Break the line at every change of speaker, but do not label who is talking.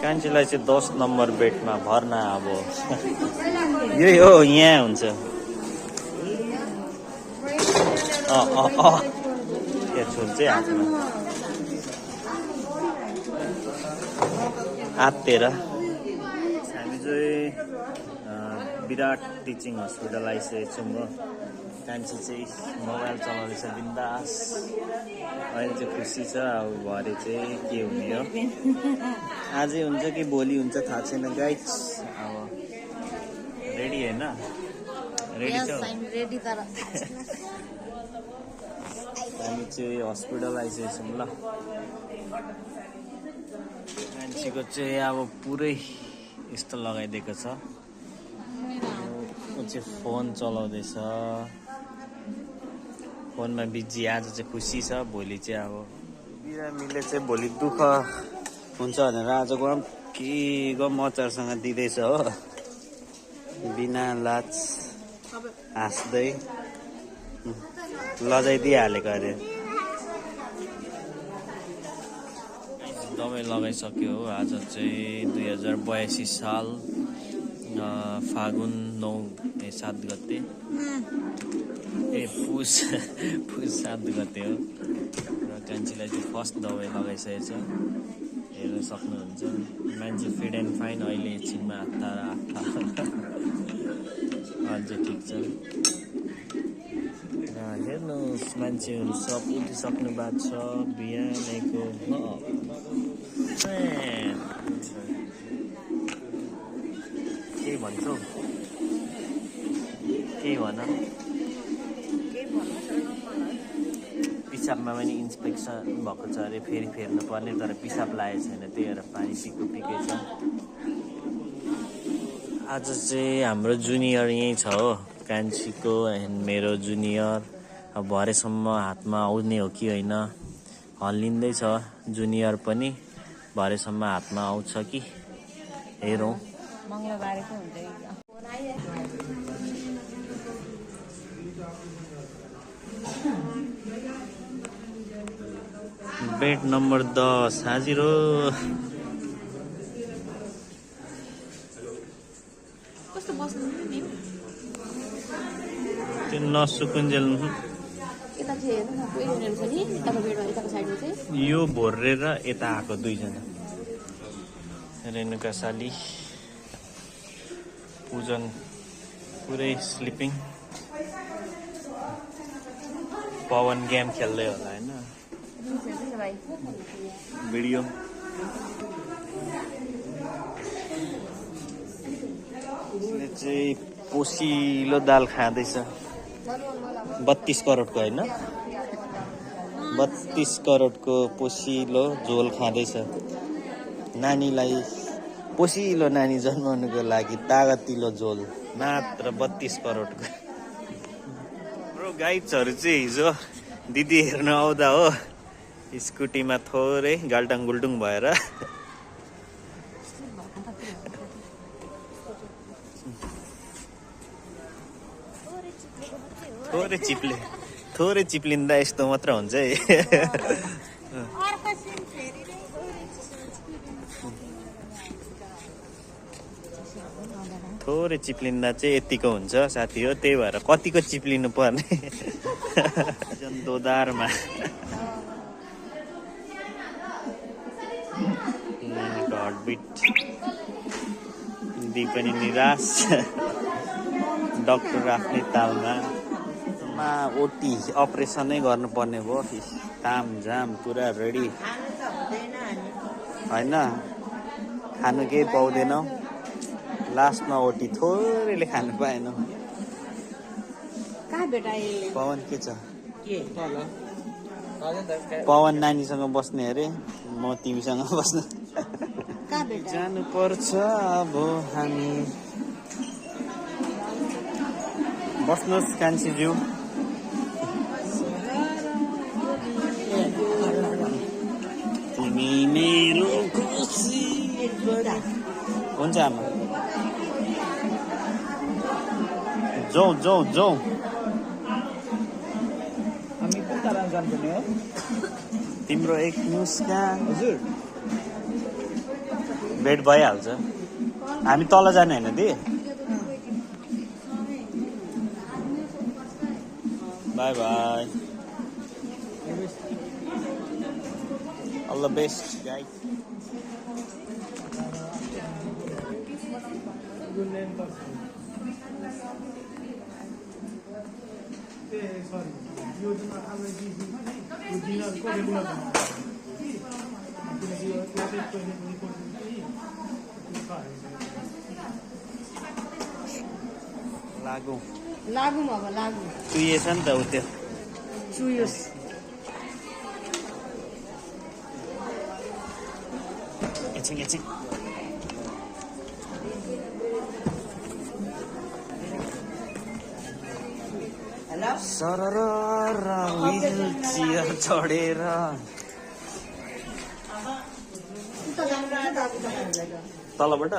कान्छीलाई चाहिँ 10 नम्बर बेडमा भर्ना अब यही हो यहाँ हुन्छ यहाँ छुन्छ हातमा आत्तेर हामी चाहिँ विराट टिचिङ हस्पिटल आइसकेको छौँ हो कान्छी चाहिँ मोबाइल चलाउँदैछ बिन्दास अहिले चाहिँ खुसी छ अब भरे चाहिँ के हुने हो आजै हुन्छ कि भोलि हुन्छ थाहा छैन गाइड्स अब रेडी होइन रेडी छ हामी चाहिँ हस्पिटल आइसकेको छौँ ल मान्छेको चाहिँ अब पुरै यस्तो लगाइदिएको छ ऊ चाहिँ फोन चलाउँदैछ फोनमा बिजी आज चाहिँ खुसी छ भोलि चाहिँ अब बिरामीले चाहिँ भोलि दुःख हुन्छ भनेर आजको के मचारसँग दिँदैछ हो बिना लाज हाँस्दै लजाइदिइहालेको अरे दबाई लगाइसक्यो हो आज चाहिँ 2082 साल फागुन 7 गते पुस 7 गते हो र कान्छीलाई चाहिँ फर्स्ट दबाई लगाइसकेको छ हेर्न सक्नुहुन्छ मान्छे फिट एन्ड फाइन अहिले एकछिनमा हात अझै ठिक छ हेर्नुहोस् मान्छेहरू सब उठिसक्नु भएको छ बिहानको के भन्छौ के भन पिसाबमा पनि इन्सपेक्सन भएको छ अरे फेरि फेर्नु पर्ने तर पिसाब लागेको छैन त्यही भएर पानी पिकै छ आज चाहिँ हाम्रो जुनियर यहीँ छ हो कान्छीको एन्ड मेरो जुनियर अब भरेसम्म हातमा आउने हो कि होइन हल्लिँदैछ जुनियर पनि भरेसम्म हातमा आउँछ कि हेरौँ बेड नम्बर 10 हाजिर हो त्यो नसुकुन्जेल यो भोरेर यता आएको दुईजना रेणुका साली पूजन पुरै स्लिपिङ पवन गेम खेल्दै होला होइन भिडियो चाहिँ पोसिलो दाल खाँदैछ 32 करोडको होइन 32 करोडको पोसिलो झोल खाँदैछ नानीलाई पोसिलो नानी जन्माउनुको लागि तागतिलो झोल मात्र 32 करोडको ब्रो गाइड्सहरू चाहिँ हिजो दिदी हेर्न आउँदा हो स्कुटीमा थोरै गाल्टाङ गुल्टुङ भएर थोरै चिप्लिँदा यस्तो मात्र हुन्छ है थोरै चिप्लिँदा चाहिँ यतिको हुन्छ साथी हो त्यही भएर कतिको चिप्लिनु पर्ने दोदारमा नानीको हार्टबिट दी पनि निराश डाक्टर आफ्नै तालमा ओटी अपरेसनै गर्नुपर्ने भयो तामझाम पुरा रेडी होइन खानु केही पाउँदैनौ लास्टमा ओटी थोरैले खानु पाएनौ पवन के छ पवन नानीसँग बस्ने अरे म तिमीसँग बस्नु जानु पर्छ अब हामी बस्नुहोस् कान्छीज्यू तिमी मेरो खुसी हुन्छ आमा जाउँ जाउँ जाउँ हामी कुन तारा जानुपर्ने हो तिम्रो एक मुस्कान हजुर भेट भइहाल्छ हामी तल जाने होइन दि bye bye all the best guys लागु
लागौँ अब लागौँ
चुहिएछ नि त उ त्यो
चुयोस्
एकछिन एकछिन सरर व्हिल चियर चढेर तलबाट